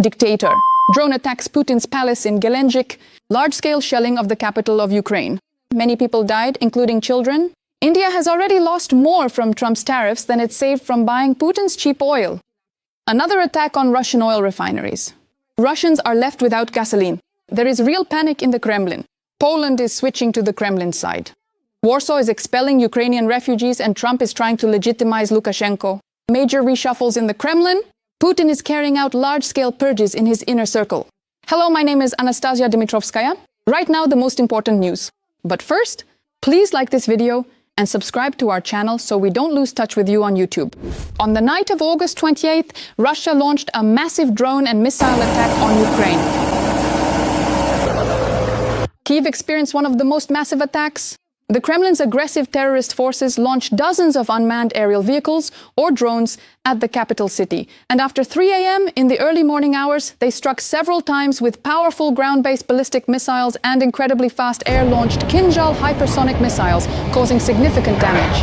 Dictator. Drone attacks Putin's palace in Gelendzhik. Large-scale shelling of the capital of Ukraine. Many people died, including children. India has already lost more from Trump's tariffs than it saved from buying Putin's cheap oil. Another attack on Russian oil refineries. Russians are left without gasoline. There is real panic in the Kremlin. Poland is switching to the Kremlin side. Warsaw is expelling Ukrainian refugees and Trump is trying to legitimize Lukashenko. Major reshuffles in the Kremlin. Putin is carrying out large-scale purges in his inner circle. Hello, my name is Anastasia Dimitrovskaya. Right now, the most important news. But first, please like this video and subscribe to our channel so we don't lose touch with you on YouTube. On the night of August 28th, Russia launched a massive drone and missile attack on Ukraine. Kyiv experienced one of the most massive attacks. The Kremlin's aggressive terrorist forces launched dozens of unmanned aerial vehicles or drones at the capital city. And after 3 a.m. in the early morning hours, they struck several times with powerful ground-based ballistic missiles and incredibly fast air-launched Kinzhal hypersonic missiles, causing significant damage.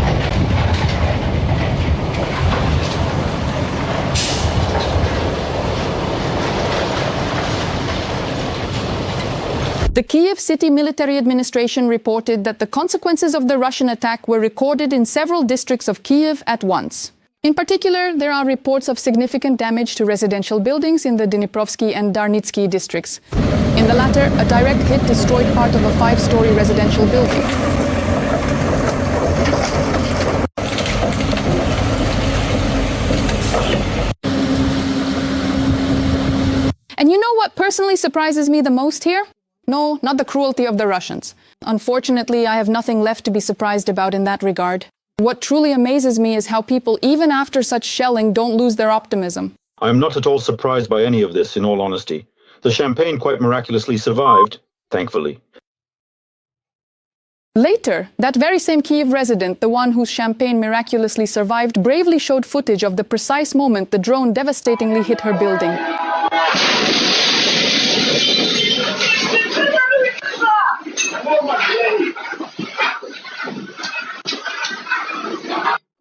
The Kyiv City Military Administration reported that the consequences of the Russian attack were recorded in several districts of Kyiv at once. In particular, there are reports of significant damage to residential buildings in the Dniprovsky and Darnitsky districts. In the latter, a direct hit destroyed part of a 5-story residential building. And you know what personally surprises me the most here? No, not the cruelty of the Russians. Unfortunately, I have nothing left to be surprised about in that regard. What truly amazes me is how people, even after such shelling, don't lose their optimism. I am not at all surprised by any of this, in all honesty. The champagne quite miraculously survived, thankfully. Later, that very same Kyiv resident, the one whose champagne miraculously survived, bravely showed footage of the precise moment the drone devastatingly hit her building.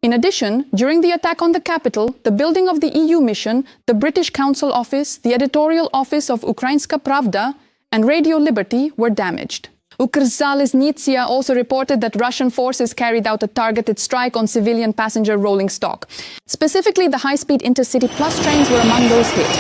In addition, during the attack on the capital, the building of the EU mission, the British Council Office, the editorial office of Ukrainska Pravda, and Radio Liberty were damaged. Ukrzaliznytsia also reported that Russian forces carried out a targeted strike on civilian passenger rolling stock. Specifically, the high-speed Intercity Plus trains were among those hit.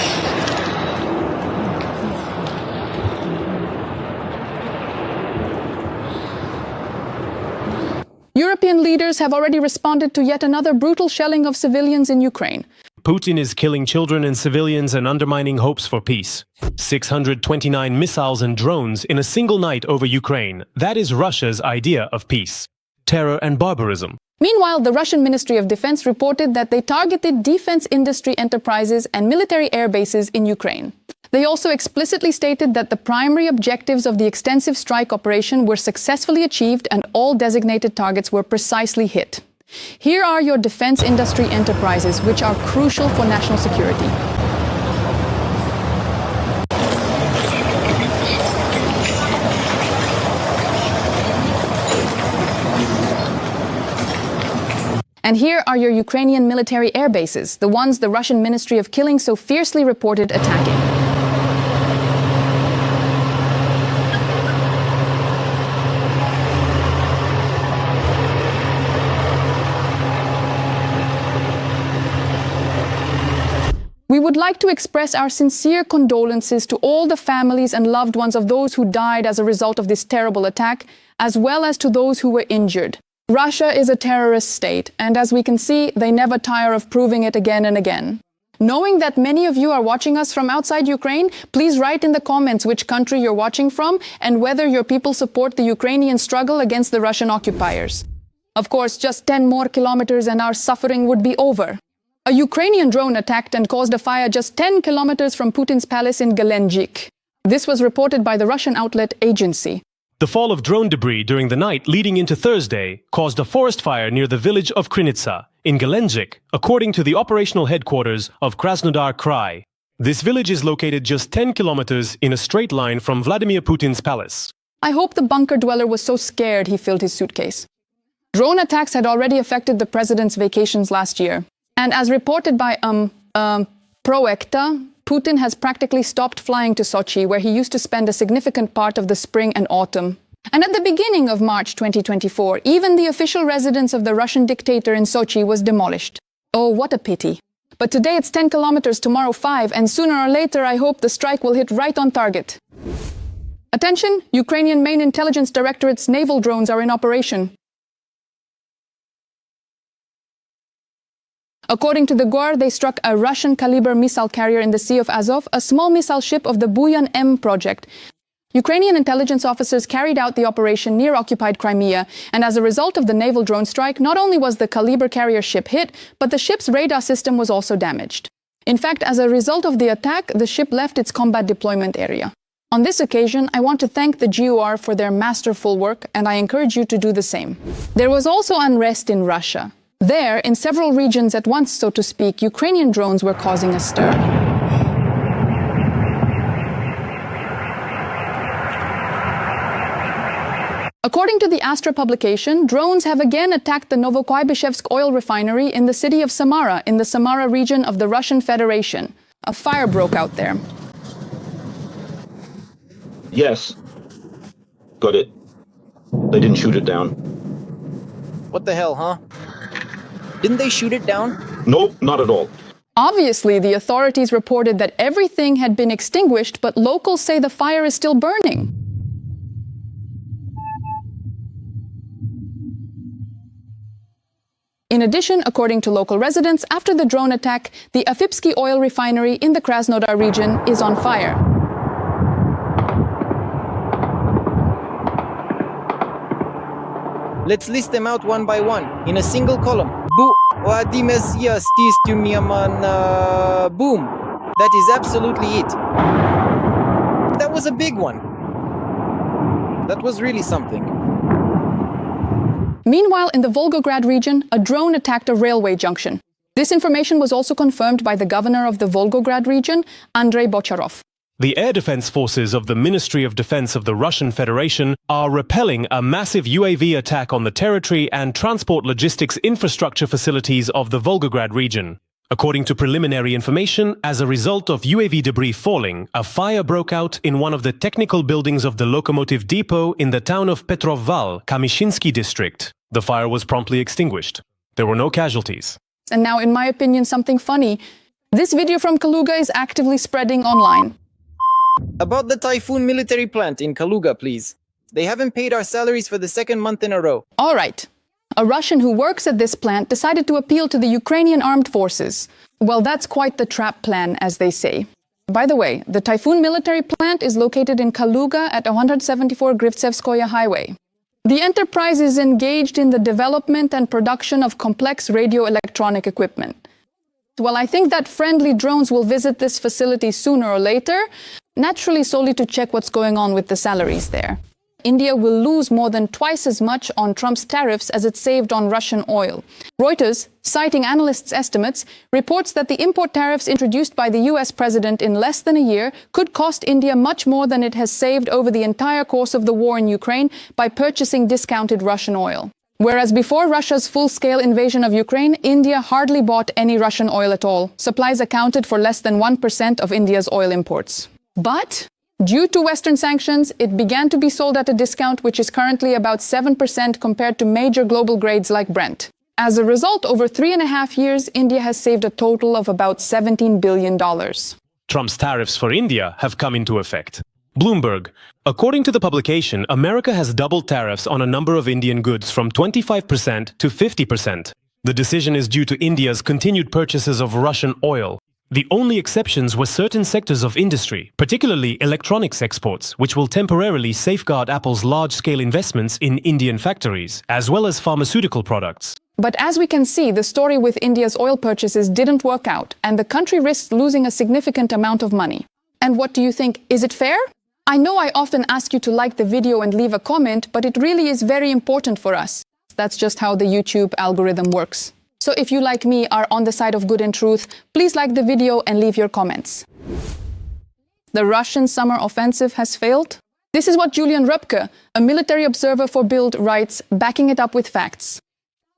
European leaders have already responded to yet another brutal shelling of civilians in Ukraine. Putin is killing children and civilians and undermining hopes for peace. 629 missiles and drones in a single night over Ukraine. That is Russia's idea of peace. Terror and barbarism. Meanwhile, the Russian Ministry of Defense reported that they targeted defense industry enterprises and military air bases in Ukraine. They also explicitly stated that the primary objectives of the extensive strike operation were successfully achieved and all designated targets were precisely hit. Here are your defense industry enterprises, which are crucial for national security. And here are your Ukrainian military air bases, the ones the Russian Ministry of Killing so fiercely reported attacking. We would like to express our sincere condolences to all the families and loved ones of those who died as a result of this terrible attack, as well as to those who were injured. Russia is a terrorist state, and as we can see, they never tire of proving it again and again. Knowing that many of you are watching us from outside Ukraine, please write in the comments which country you're watching from and whether your people support the Ukrainian struggle against the Russian occupiers. Of course, just 10 more kilometers and our suffering would be over. A Ukrainian drone attacked and caused a fire just 10 kilometers from Putin's palace in Gelendzhik. This was reported by the Russian outlet Agency. The fall of drone debris during the night leading into Thursday caused a forest fire near the village of Krynytsa in Gelendzhik, according to the operational headquarters of Krasnodar Krai. This village is located just 10 kilometers in a straight line from Vladimir Putin's palace. I hope the bunker dweller was so scared he filled his suitcase. Drone attacks had already affected the president's vacations last year. And as reported by Proekta, Putin has practically stopped flying to Sochi, where he used to spend a significant part of the spring and autumn. And at the beginning of March 2024, even the official residence of the Russian dictator in Sochi was demolished. Oh, what a pity. But today it's 10 kilometers, tomorrow 5, and sooner or later I hope the strike will hit right on target. Attention, Ukrainian main intelligence directorate's naval drones are in operation. According to the GOR, they struck a Russian Kaliber missile carrier in the Sea of Azov, a small missile ship of the Buyan M project. Ukrainian intelligence officers carried out the operation near occupied Crimea, and as a result of the naval drone strike, not only was the Kaliber carrier ship hit, but the ship's radar system was also damaged. In fact, as a result of the attack, the ship left its combat deployment area. On this occasion, I want to thank the GOR for their masterful work, and I encourage you to do the same. There was also unrest in Russia. There, in several regions at once, so to speak, Ukrainian drones were causing a stir. According to the Astra publication, drones have again attacked the Novokuybishevsk oil refinery in the city of Samara, in the Samara region of the Russian Federation. A fire broke out there. Yes. Got it. They didn't shoot it down. What the hell, huh? Didn't they shoot it down? Nope, not at all. Obviously, the authorities reported that everything had been extinguished, but locals say the fire is still burning. In addition, according to local residents, after the drone attack, the Afipsky oil refinery in the Krasnodar region is on fire. Let's list them out one by one, in a single column. Boom. That is absolutely it. That was a big one. That was really something. Meanwhile, in the Volgograd region, a drone attacked a railway junction. This information was also confirmed by the governor of the Volgograd region, Andrei Bocharov. The air defense forces of the Ministry of Defense of the Russian Federation are repelling a massive UAV attack on the territory and transport logistics infrastructure facilities of the Volgograd region. According to preliminary information, as a result of UAV debris falling, a fire broke out in one of the technical buildings of the locomotive depot in the town of Petrovval, Kamyshinsky district. The fire was promptly extinguished. There were no casualties. And now, in my opinion, something funny. This video from Kaluga is actively spreading online. About the Typhoon military plant in Kaluga, please. They haven't paid our salaries for the second month in a row. All right. A Russian who works at this plant decided to appeal to the Ukrainian armed forces. Well, that's quite the trap plan, as they say. By the way, the Typhoon military plant is located in Kaluga at 174 Grivtsevskoye Highway. The enterprise is engaged in the development and production of complex radio-electronic equipment. Well, I think that friendly drones will visit this facility sooner or later, naturally solely to check what's going on with the salaries there. India will lose more than twice as much on Trump's tariffs as it saved on Russian oil. Reuters, citing analysts' estimates, reports that the import tariffs introduced by the US president in less than a year could cost India much more than it has saved over the entire course of the war in Ukraine by purchasing discounted Russian oil. Whereas before Russia's full-scale invasion of Ukraine, India hardly bought any Russian oil at all. Supplies accounted for less than 1% of India's oil imports. But due to Western sanctions, it began to be sold at a discount which is currently about 7% compared to major global grades like Brent. As a result, over 3.5 years, India has saved a total of about $17 billion. Trump's tariffs for India have come into effect. Bloomberg. According to the publication, America has doubled tariffs on a number of Indian goods from 25% to 50%. The decision is due to India's continued purchases of Russian oil. The only exceptions were certain sectors of industry, particularly electronics exports, which will temporarily safeguard Apple's large-scale investments in Indian factories, as well as pharmaceutical products. But as we can see, the story with India's oil purchases didn't work out, and the country risks losing a significant amount of money. And what do you think? Is it fair? I know I often ask you to like the video and leave a comment, but it really is very important for us. That's just how the YouTube algorithm works. So if you, like me, are on the side of good and truth, please like the video and leave your comments. The Russian summer offensive has failed? This is what Julian Röpke, a military observer for Bild, writes, backing it up with facts.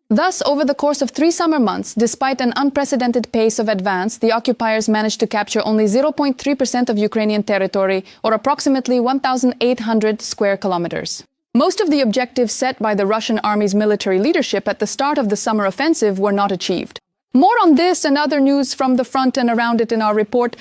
Thus, over the course of 3 summer months, despite an unprecedented pace of advance, the occupiers managed to capture only 0.3% of Ukrainian territory, or approximately 1,800 square kilometers. Most of the objectives set by the Russian army's military leadership at the start of the summer offensive were not achieved. More on this and other news from the front and around it in our report.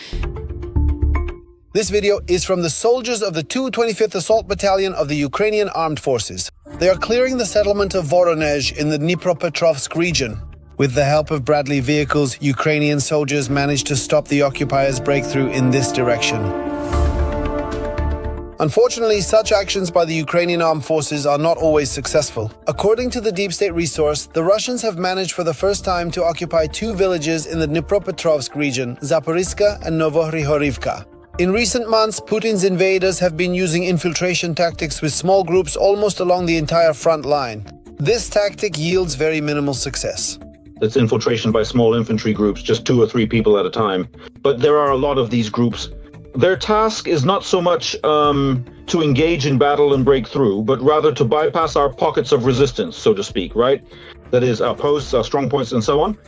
This video is from the soldiers of the 225th Assault Battalion of the Ukrainian Armed Forces. They are clearing the settlement of Voronezh in the Dnipropetrovsk region. With the help of Bradley vehicles, Ukrainian soldiers managed to stop the occupiers' breakthrough in this direction. Unfortunately, such actions by the Ukrainian armed forces are not always successful. According to the Deep State resource, the Russians have managed for the first time to occupy 2 villages in the Dnipropetrovsk region, Zaporizhzhia and Novohrihorivka. In recent months, Putin's invaders have been using infiltration tactics with small groups almost along the entire front line. This tactic yields very minimal success. It's infiltration by small infantry groups, just 2 or 3 people at a time. But there are a lot of these groups. Their task is not so much to engage in battle and break through, but rather to bypass our pockets of resistance, so to speak, right? That is, our posts, our strong points, and so on.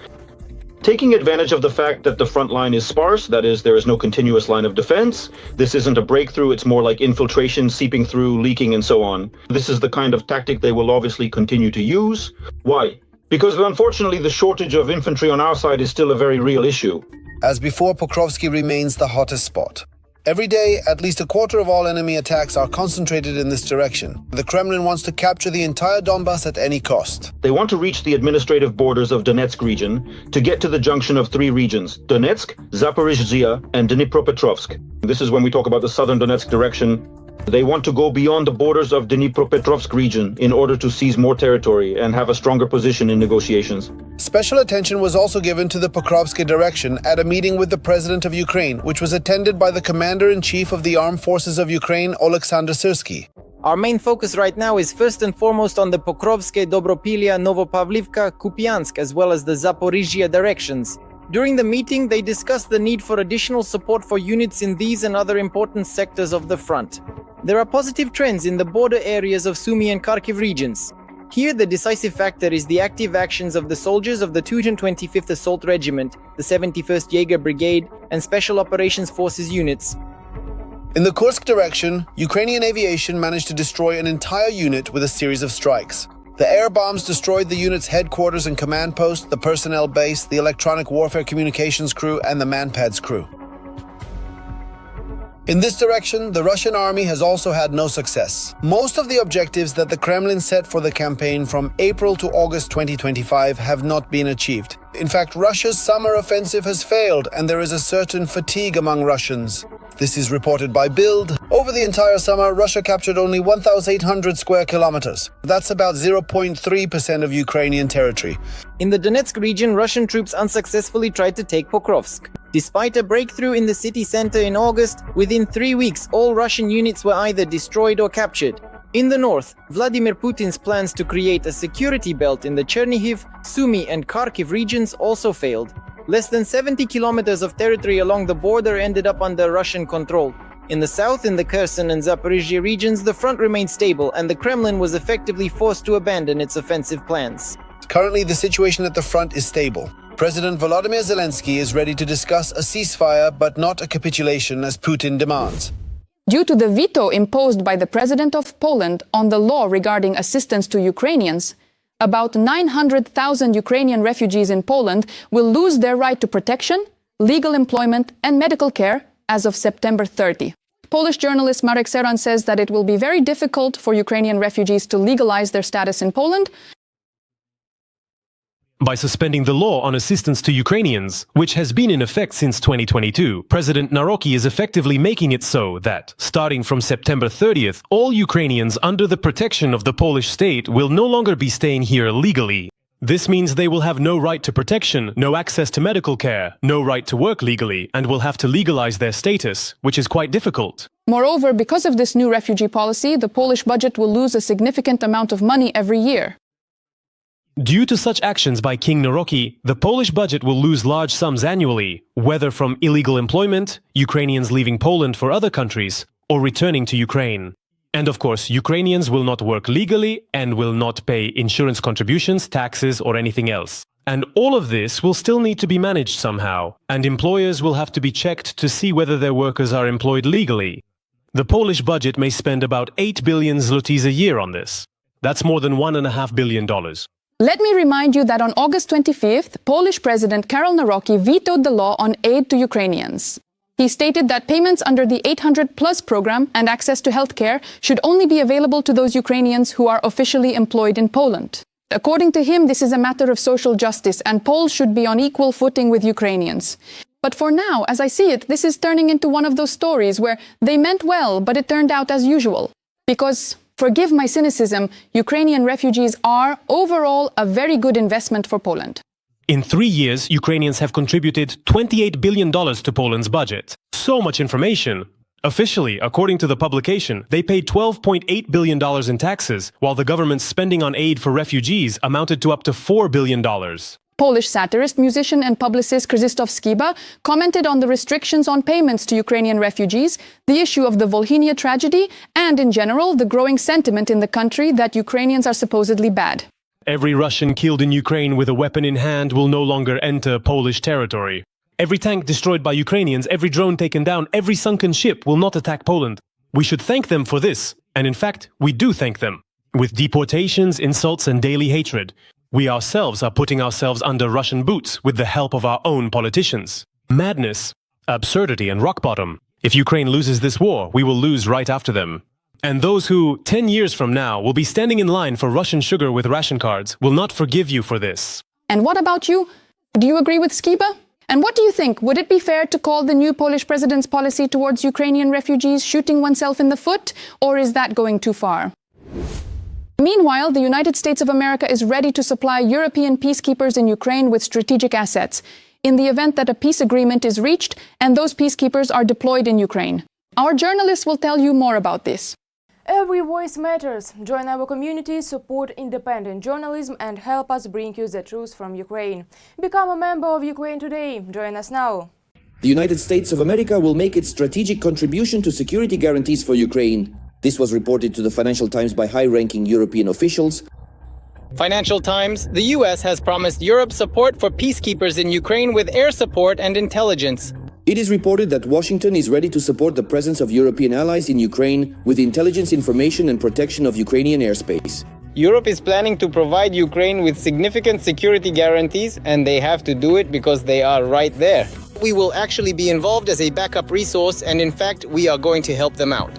Taking advantage of the fact that the front line is sparse, that is, there is no continuous line of defense. This isn't a breakthrough, it's more like infiltration, seeping through, leaking, and so on. This is the kind of tactic they will obviously continue to use. Why? Because unfortunately the shortage of infantry on our side is still a very real issue. As before, Pokrovsky remains the hottest spot. Every day, at least a quarter of all enemy attacks are concentrated in this direction. The Kremlin wants to capture the entire Donbas at any cost. They want to reach the administrative borders of Donetsk region to get to the junction of 3 regions, Donetsk, Zaporizhzhia, and Dnipropetrovsk. This is when we talk about the southern Donetsk direction. They want to go beyond the borders of Dnipropetrovsk region in order to seize more territory and have a stronger position in negotiations. Special attention was also given to the Pokrovsky direction at a meeting with the President of Ukraine, which was attended by the Commander-in-Chief of the Armed Forces of Ukraine, Oleksandr Syrsky. Our main focus right now is first and foremost on the Pokrovske, Dobropilya, Novopavlivka, Kupiansk, as well as the Zaporizhzhia directions. During the meeting, they discussed the need for additional support for units in these and other important sectors of the front. There are positive trends in the border areas of Sumy and Kharkiv regions. Here, the decisive factor is the active actions of the soldiers of the 225th Assault Regiment, the 71st Jaeger Brigade, and Special Operations Forces units. In the Kursk direction, Ukrainian aviation managed to destroy an entire unit with a series of strikes. The air bombs destroyed the unit's headquarters and command post, the personnel base, the electronic warfare communications crew, and the manpads crew. In this direction, the Russian army has also had no success. Most of the objectives that the Kremlin set for the campaign from April to August 2025 have not been achieved. In fact, Russia's summer offensive has failed, and there is a certain fatigue among Russians. This is reported by Bild. Over the entire summer, Russia captured only 1,800 square kilometers. That's about 0.3% of Ukrainian territory. In the Donetsk region, Russian troops unsuccessfully tried to take Pokrovsk. Despite a breakthrough in the city center in August, within 3 weeks all Russian units were either destroyed or captured. In the north, Vladimir Putin's plans to create a security belt in the Chernihiv, Sumy and Kharkiv regions also failed. Less than 70 kilometers of territory along the border ended up under Russian control. In the south, in the Kherson and Zaporizhzhia regions, the front remained stable and the Kremlin was effectively forced to abandon its offensive plans. Currently, the situation at the front is stable. President Volodymyr Zelensky is ready to discuss a ceasefire, but not a capitulation as Putin demands. Due to the veto imposed by the President of Poland on the law regarding assistance to Ukrainians, about 900,000 Ukrainian refugees in Poland will lose their right to protection, legal employment, and medical care as of September 30. Polish journalist Marek Seran says that it will be very difficult for Ukrainian refugees to legalize their status in Poland by suspending the law on assistance to Ukrainians, which has been in effect since 2022. President Naroki is effectively making it so that, starting from September 30th, all Ukrainians under the protection of the Polish state will no longer be staying here legally. This means they will have no right to protection, no access to medical care, no right to work legally, and will have to legalize their status, which is quite difficult. Moreover, because of this new refugee policy, the Polish budget will lose a significant amount of money every year. Due to such actions by King Naroki, the Polish budget will lose large sums annually, whether from illegal employment, Ukrainians leaving Poland for other countries, or returning to Ukraine. And of course, Ukrainians will not work legally and will not pay insurance contributions, taxes, or anything else. And all of this will still need to be managed somehow, and employers will have to be checked to see whether their workers are employed legally. The Polish budget may spend about 8 billion zlotys a year on this. That's more than $1.5 billion. Let me remind you that on August 25th, Polish President Karol Nawrocki vetoed the law on aid to Ukrainians. He stated that payments under the 800+ program and access to healthcare should only be available to those Ukrainians who are officially employed in Poland. According to him, this is a matter of social justice, and Poles should be on equal footing with Ukrainians. But for now, as I see it, this is turning into one of those stories where they meant well, but it turned out as usual. Because, forgive my cynicism, Ukrainian refugees are, overall, a very good investment for Poland. In 3 years, Ukrainians have contributed $28 billion to Poland's budget. So much information! Officially, according to the publication, they paid $12.8 billion in taxes, while the government's spending on aid for refugees amounted to up to $4 billion. Polish satirist, musician and publicist Krzysztof Skiba commented on the restrictions on payments to Ukrainian refugees, the issue of the Volhynia tragedy, and in general, the growing sentiment in the country that Ukrainians are supposedly bad. Every Russian killed in Ukraine with a weapon in hand will no longer enter Polish territory. Every tank destroyed by Ukrainians, every drone taken down, every sunken ship will not attack Poland. We should thank them for this, and in fact, we do thank them. With deportations, insults and daily hatred, we ourselves are putting ourselves under Russian boots with the help of our own politicians. Madness, absurdity and rock bottom. If Ukraine loses this war, we will lose right after them. And those who, 10 years from now, will be standing in line for Russian sugar with ration cards will not forgive you for this. And what about you? Do you agree with Skiba? And what do you think? Would it be fair to call the new Polish president's policy towards Ukrainian refugees shooting oneself in the foot? Or is that going too far? Meanwhile, the United States of America is ready to supply European peacekeepers in Ukraine with strategic assets in the event that a peace agreement is reached and those peacekeepers are deployed in Ukraine. Our journalists will tell you more about this. Every voice matters. Join our community, support independent journalism and help us bring you the truth from Ukraine. Become a member of Ukraine Today. Join us now. The United States of America will make its strategic contribution to security guarantees for Ukraine. This was reported to the Financial Times by high-ranking European officials. Financial Times, the US has promised Europe support for peacekeepers in Ukraine with air support and intelligence. It is reported that Washington is ready to support the presence of European allies in Ukraine with intelligence information and protection of Ukrainian airspace. Europe is planning to provide Ukraine with significant security guarantees, and they have to do it because they are right there. We will actually be involved as a backup resource, and in fact, we are going to help them out.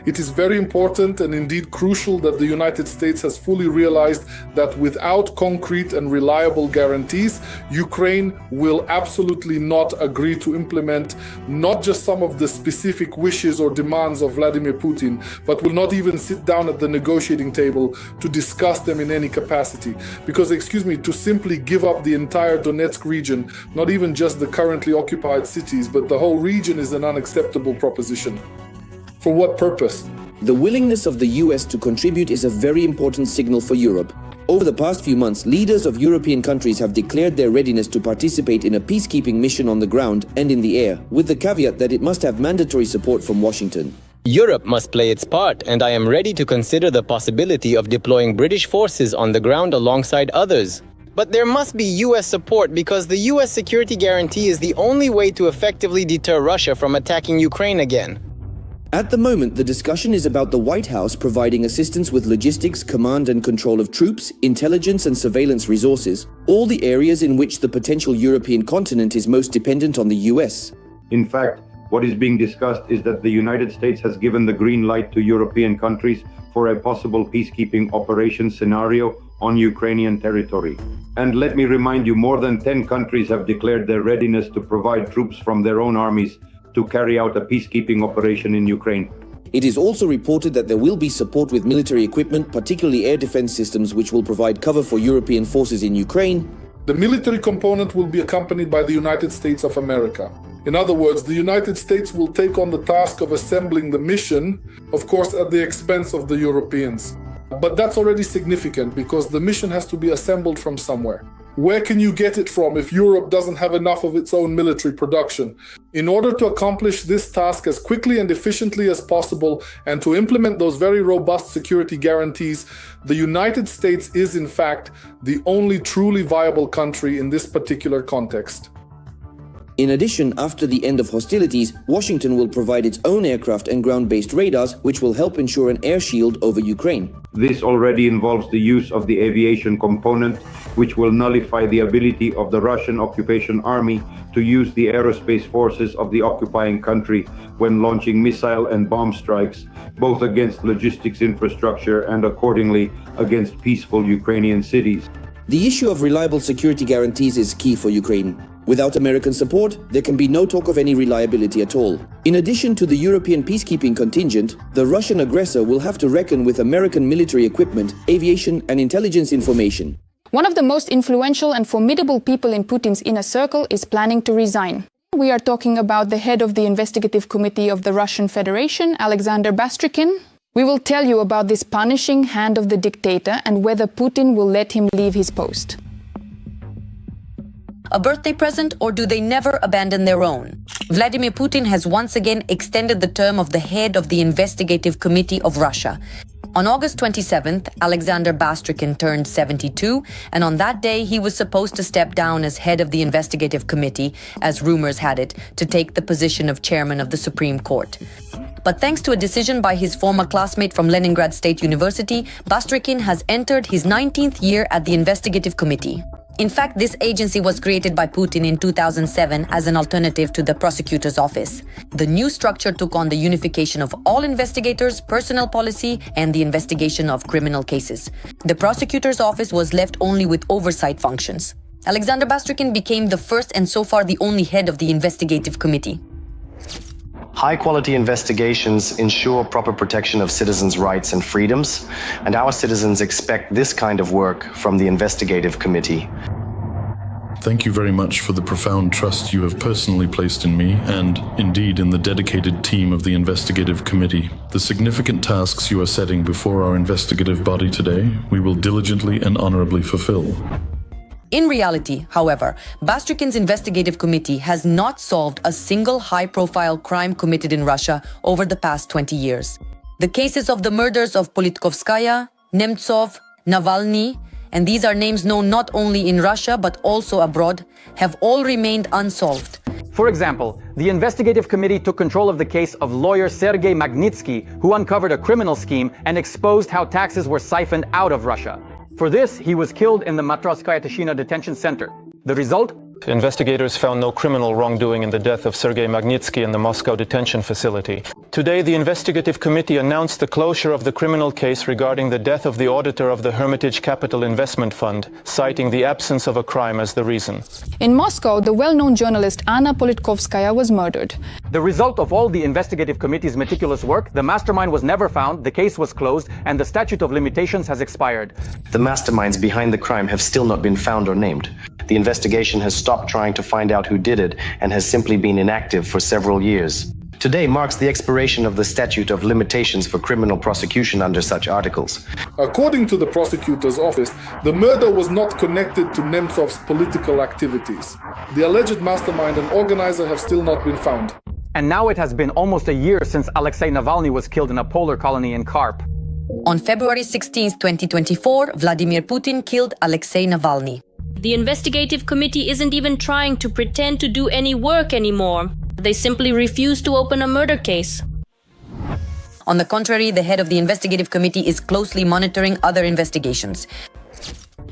It is very important and indeed crucial that the United States has fully realized that without concrete and reliable guarantees, Ukraine will absolutely not agree to implement not just some of the specific wishes or demands of Vladimir Putin, but will not even sit down at the negotiating table to discuss them in any capacity. Because, to simply give up the entire Donetsk region, not even just the currently occupied cities, but the whole region is an unacceptable proposition. For what purpose? The willingness of the US to contribute is a very important signal for Europe. Over the past few months, leaders of European countries have declared their readiness to participate in a peacekeeping mission on the ground and in the air, with the caveat that it must have mandatory support from Washington. Europe must play its part, and I am ready to consider the possibility of deploying British forces on the ground alongside others. But there must be US support because the US security guarantee is the only way to effectively deter Russia from attacking Ukraine again. At the moment, the discussion is about the White House providing assistance with logistics, command and control of troops, intelligence and surveillance resources, all the areas in which the potential European continent is most dependent on the US. In fact, what is being discussed is that the United States has given the green light to European countries for a possible peacekeeping operation scenario on Ukrainian territory. And let me remind you, more than 10 countries have declared their readiness to provide troops from their own armies to carry out a peacekeeping operation in Ukraine. It is also reported that there will be support with military equipment, particularly air defense systems, which will provide cover for European forces in Ukraine. The military component will be accompanied by the United States of America. In other words, the United States will take on the task of assembling the mission, of course at the expense of the Europeans. But that's already significant because the mission has to be assembled from somewhere. Where can you get it from if Europe doesn't have enough of its own military production? In order to accomplish this task as quickly and efficiently as possible and to implement those very robust security guarantees, the United States is in fact the only truly viable country in this particular context. In addition, after the end of hostilities, Washington will provide its own aircraft and ground-based radars, which will help ensure an air shield over Ukraine. This already involves the use of the aviation component, which will nullify the ability of the Russian occupation army to use the aerospace forces of the occupying country when launching missile and bomb strikes, both against logistics infrastructure and accordingly against peaceful Ukrainian cities. The issue of reliable security guarantees is key for Ukraine. Without American support, there can be no talk of any reliability at all. In addition to the European peacekeeping contingent, the Russian aggressor will have to reckon with American military equipment, aviation, and intelligence information. One of the most influential and formidable people in Putin's inner circle is planning to resign. We are talking about the head of the investigative committee of the Russian Federation, Alexander Bastrikin. We will tell you about this punishing hand of the dictator and whether Putin will let him leave his post. A birthday present, or do they never abandon their own? Vladimir Putin has once again extended the term of the head of the Investigative Committee of Russia. On August 27th, Alexander Bastrikin turned 72, and on that day he was supposed to step down as head of the Investigative Committee, as rumors had it, to take the position of chairman of the Supreme Court. But thanks to a decision by his former classmate from Leningrad State University, Bastrikin has entered his 19th year at the Investigative Committee. In fact, this agency was created by Putin in 2007 as an alternative to the prosecutor's office. The new structure took on the unification of all investigators, personnel policy, and the investigation of criminal cases. The prosecutor's office was left only with oversight functions. Alexander Bastrikin became the first and so far the only head of the investigative committee. High-quality investigations ensure proper protection of citizens' rights and freedoms, and our citizens expect this kind of work from the investigative committee. Thank you very much for the profound trust you have personally placed in me and, indeed, in the dedicated team of the investigative committee. The significant tasks you are setting before our investigative body today, we will diligently and honorably fulfill. In reality, however, Bastrikin's investigative committee has not solved a single high-profile crime committed in Russia over the past 20 years. The cases of the murders of Politkovskaya, Nemtsov, Navalny, and these are names known not only in Russia but also abroad, have all remained unsolved. For example, the investigative committee took control of the case of lawyer Sergei Magnitsky, who uncovered a criminal scheme and exposed how taxes were siphoned out of Russia. For this, he was killed in the Matrosskaya Tishina detention center. The result? Investigators found no criminal wrongdoing in the death of Sergei Magnitsky in the Moscow detention facility. Today, the investigative committee announced the closure of the criminal case regarding the death of the auditor of the Hermitage Capital Investment Fund, citing the absence of a crime as the reason. In Moscow, the well-known journalist Anna Politkovskaya was murdered. The result of all the investigative committee's meticulous work, the mastermind was never found, the case was closed, and the statute of limitations has expired. The masterminds behind the crime have still not been found or named. The investigation has stopped trying to find out who did it and has simply been inactive for several years. Today marks the expiration of the statute of limitations for criminal prosecution under such articles. According to the prosecutor's office, the murder was not connected to Nemtsov's political activities. The alleged mastermind and organizer have still not been found. And now it has been almost a year since Alexei Navalny was killed in a polar colony in Karp. On February 16, 2024, Vladimir Putin killed Alexei Navalny. The investigative committee isn't even trying to pretend to do any work anymore. They simply refuse to open a murder case. On the contrary, the head of the investigative committee is closely monitoring other investigations.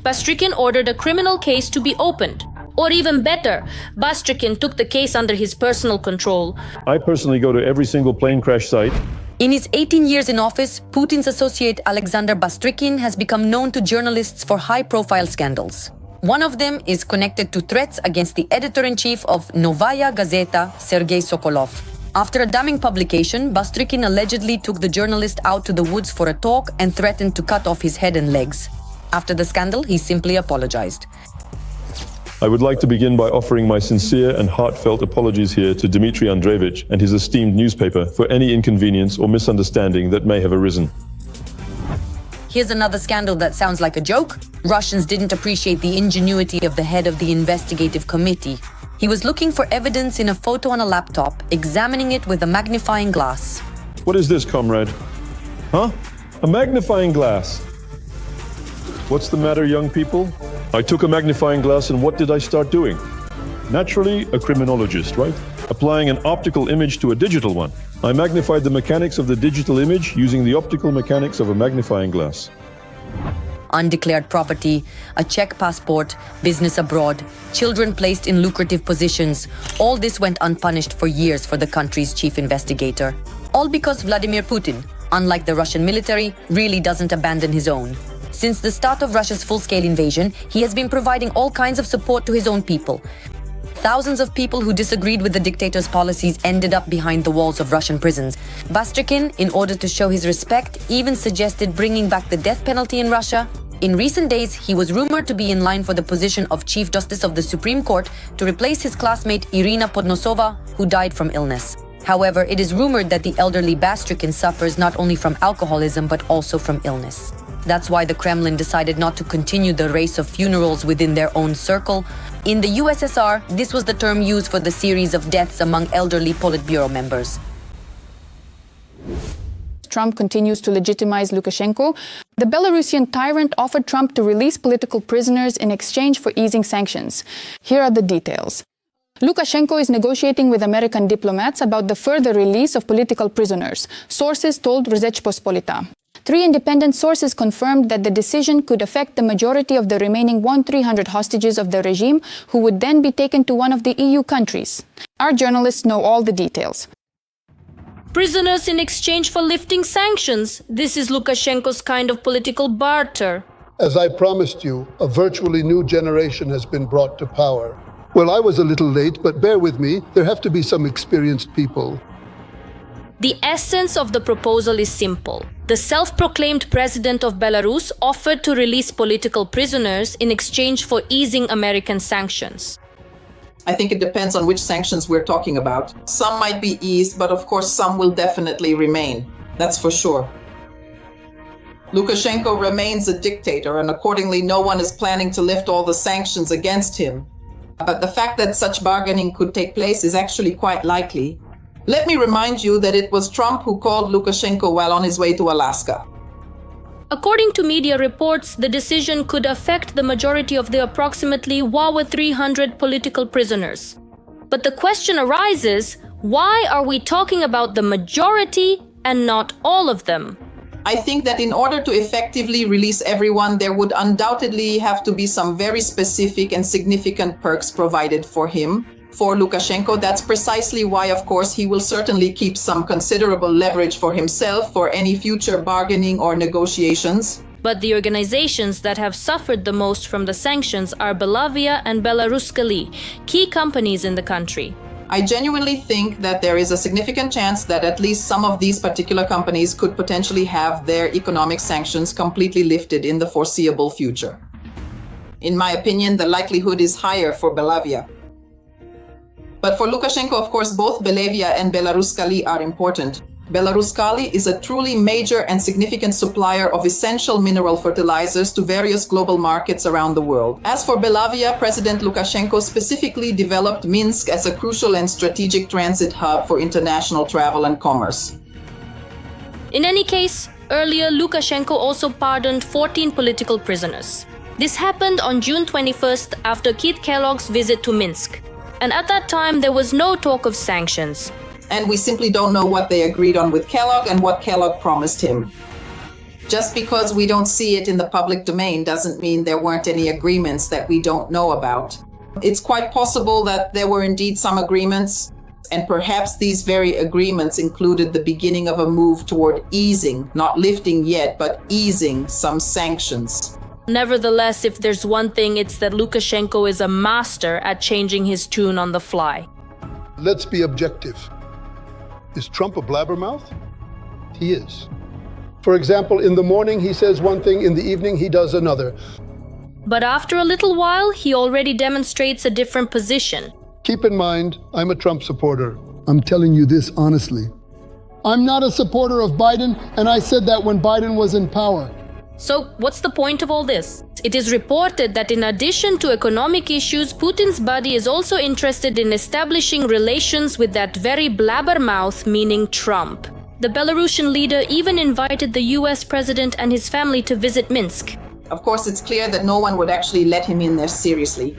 Bastrikin ordered a criminal case to be opened. Or even better, Bastrikin took the case under his personal control. I personally go to every single plane crash site. In his 18 years in office, Putin's associate Alexander Bastrikin has become known to journalists for high-profile scandals. One of them is connected to threats against the editor-in-chief of Novaya Gazeta, Sergei Sokolov. After a damning publication, Bastrikin allegedly took the journalist out to the woods for a talk and threatened to cut off his head and legs. After the scandal, he simply apologized. I would like to begin by offering my sincere and heartfelt apologies here to Dmitry Andreevich and his esteemed newspaper for any inconvenience or misunderstanding that may have arisen. Here's another scandal that sounds like a joke. Russians didn't appreciate the ingenuity of the head of the investigative committee. He was looking for evidence in a photo on a laptop, examining it with a magnifying glass. What is this, comrade? Huh? A magnifying glass. What's the matter, young people? I took a magnifying glass and what did I start doing? Naturally, a criminologist, right? Applying an optical image to a digital one. I magnified the mechanics of the digital image using the optical mechanics of a magnifying glass. Undeclared property, a Czech passport, business abroad, children placed in lucrative positions. All this went unpunished for years for the country's chief investigator. All because Vladimir Putin, unlike the Russian military, really doesn't abandon his own. Since the start of Russia's full-scale invasion, he has been providing all kinds of support to his own people. Thousands of people who disagreed with the dictator's policies ended up behind the walls of Russian prisons. Bastrikin, in order to show his respect, even suggested bringing back the death penalty in Russia. In recent days, he was rumored to be in line for the position of Chief Justice of the Supreme Court to replace his classmate Irina Podnosova, who died from illness. However, it is rumored that the elderly Bastrikin suffers not only from alcoholism but also from illness. That's why the Kremlin decided not to continue the race of funerals within their own circle. In the USSR, this was the term used for the series of deaths among elderly Politburo members. Trump continues to legitimize Lukashenko. The Belarusian tyrant offered Trump to release political prisoners in exchange for easing sanctions. Here are the details. Lukashenko is negotiating with American diplomats about the further release of political prisoners, sources told Rzeczpospolita. 3 independent sources confirmed that the decision could affect the majority of the remaining 1,300 hostages of the regime, who would then be taken to one of the EU countries. Our journalists know all the details. Prisoners in exchange for lifting sanctions. This is Lukashenko's kind of political barter. As I promised you, a virtually new generation has been brought to power. Well, I was a little late, but bear with me. There have to be some experienced people. The essence of the proposal is simple. The self-proclaimed president of Belarus offered to release political prisoners in exchange for easing American sanctions. I think it depends on which sanctions we're talking about. Some might be eased, but of course some will definitely remain. That's for sure. Lukashenko remains a dictator, and accordingly no one is planning to lift all the sanctions against him. But the fact that such bargaining could take place is actually quite likely. Let me remind you that it was Trump who called Lukashenko while on his way to Alaska. According to media reports, the decision could affect the majority of the approximately 300 political prisoners. But the question arises, why are we talking about the majority and not all of them? I think that in order to effectively release everyone, there would undoubtedly have to be some very specific and significant perks provided for him. For Lukashenko, that's precisely why, of course, he will certainly keep some considerable leverage for himself for any future bargaining or negotiations. But the organizations that have suffered the most from the sanctions are Belavia and Belaruskali, key companies in the country. I genuinely think that there is a significant chance that at least some of these particular companies could potentially have their economic sanctions completely lifted in the foreseeable future. In my opinion, the likelihood is higher for Belavia. But for Lukashenko, of course, both Belavia and Belaruskali are important. Belaruskali is a truly major and significant supplier of essential mineral fertilizers to various global markets around the world. As for Belavia, President Lukashenko specifically developed Minsk as a crucial and strategic transit hub for international travel and commerce. In any case, earlier Lukashenko also pardoned 14 political prisoners. This happened on June 21st after Keith Kellogg's visit to Minsk. And at that time, there was no talk of sanctions. And we simply don't know what they agreed on with Kellogg and what Kellogg promised him. Just because we don't see it in the public domain doesn't mean there weren't any agreements that we don't know about. It's quite possible that there were indeed some agreements, and perhaps these very agreements included the beginning of a move toward easing, not lifting yet, but easing some sanctions. Nevertheless, if there's one thing, it's that Lukashenko is a master at changing his tune on the fly. Let's be objective. Is Trump a blabbermouth? He is. For example, in the morning he says one thing, in the evening he does another. But after a little while, he already demonstrates a different position. Keep in mind, I'm a Trump supporter. I'm telling you this honestly. I'm not a supporter of Biden, and I said that when Biden was in power. So, what's the point of all this? It is reported that in addition to economic issues, Putin's buddy is also interested in establishing relations with that very blabbermouth, meaning Trump. The Belarusian leader even invited the US president and his family to visit Minsk. Of course, it's clear that no one would actually let him in there seriously.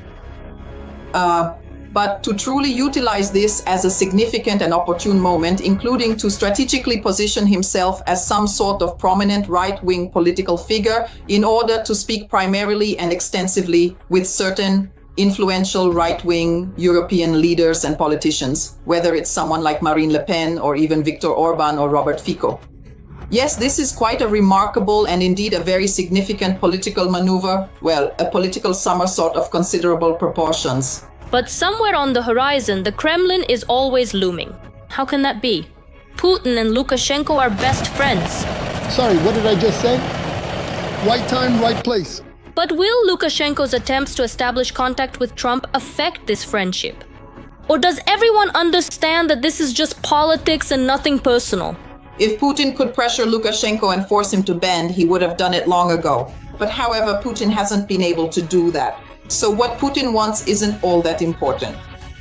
But to truly utilize this as a significant and opportune moment, including to strategically position himself as some sort of prominent right-wing political figure in order to speak primarily and extensively with certain influential right-wing European leaders and politicians, whether it's someone like Marine Le Pen or even Viktor Orban or Robert Fico. Yes, this is quite a remarkable and indeed a very significant political maneuver, well, a political somersault of considerable proportions. But somewhere on the horizon, the Kremlin is always looming. How can that be? Putin and Lukashenko are best friends. Sorry, what did I just say? Right time, right place. But will Lukashenko's attempts to establish contact with Trump affect this friendship? Or does everyone understand that this is just politics and nothing personal? If Putin could pressure Lukashenko and force him to bend, he would have done it long ago. But however, Putin hasn't been able to do that. So what Putin wants isn't all that important.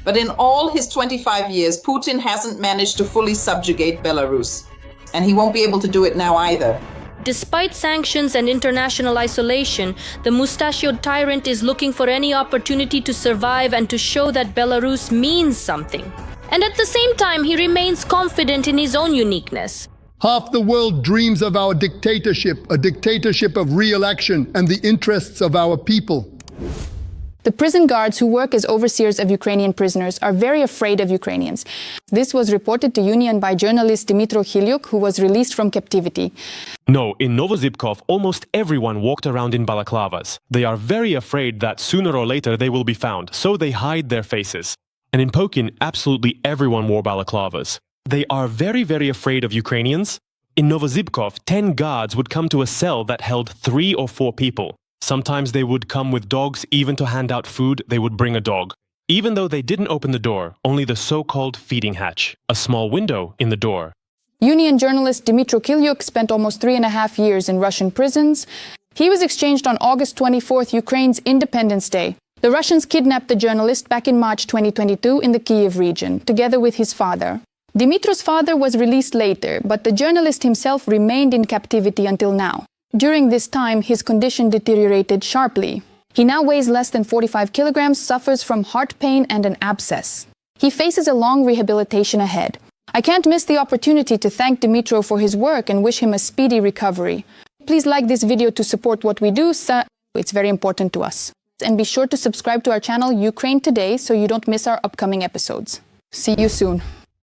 But in all his 25 years, Putin hasn't managed to fully subjugate Belarus. And he won't be able to do it now either. Despite sanctions and international isolation, the mustachioed tyrant is looking for any opportunity to survive and to show that Belarus means something. And at the same time, he remains confident in his own uniqueness. Half the world dreams of our dictatorship, a dictatorship of re-election and the interests of our people. The prison guards who work as overseers of Ukrainian prisoners are very afraid of Ukrainians. This was reported to Union by journalist Dmytro Khilyuk, who was released from captivity. No, in Novozybkov, almost everyone walked around in balaclavas. They are very afraid that sooner or later they will be found, so they hide their faces. And in Pokin, absolutely everyone wore balaclavas. They are very, very afraid of Ukrainians. In Novozybkov, 10 guards would come to a cell that held 3 or 4 people. Sometimes they would come with dogs, even to hand out food, they would bring a dog. Even though they didn't open the door, only the so-called feeding hatch, a small window in the door. Union journalist Dmytro Khilyuk spent almost 3.5 years in Russian prisons. He was exchanged on August 24th, Ukraine's Independence Day. The Russians kidnapped the journalist back in March 2022 in the Kyiv region, together with his father. Dmytro's father was released later, but the journalist himself remained in captivity until now. During this time, his condition deteriorated sharply. He now weighs less than 45 kilograms, suffers from heart pain and an abscess. He faces a long rehabilitation ahead. I can't miss the opportunity to thank Dmytro for his work and wish him a speedy recovery. Please like this video to support what we do, it's very important to us. And be sure to subscribe to our channel Ukraine Today so you don't miss our upcoming episodes. See you soon.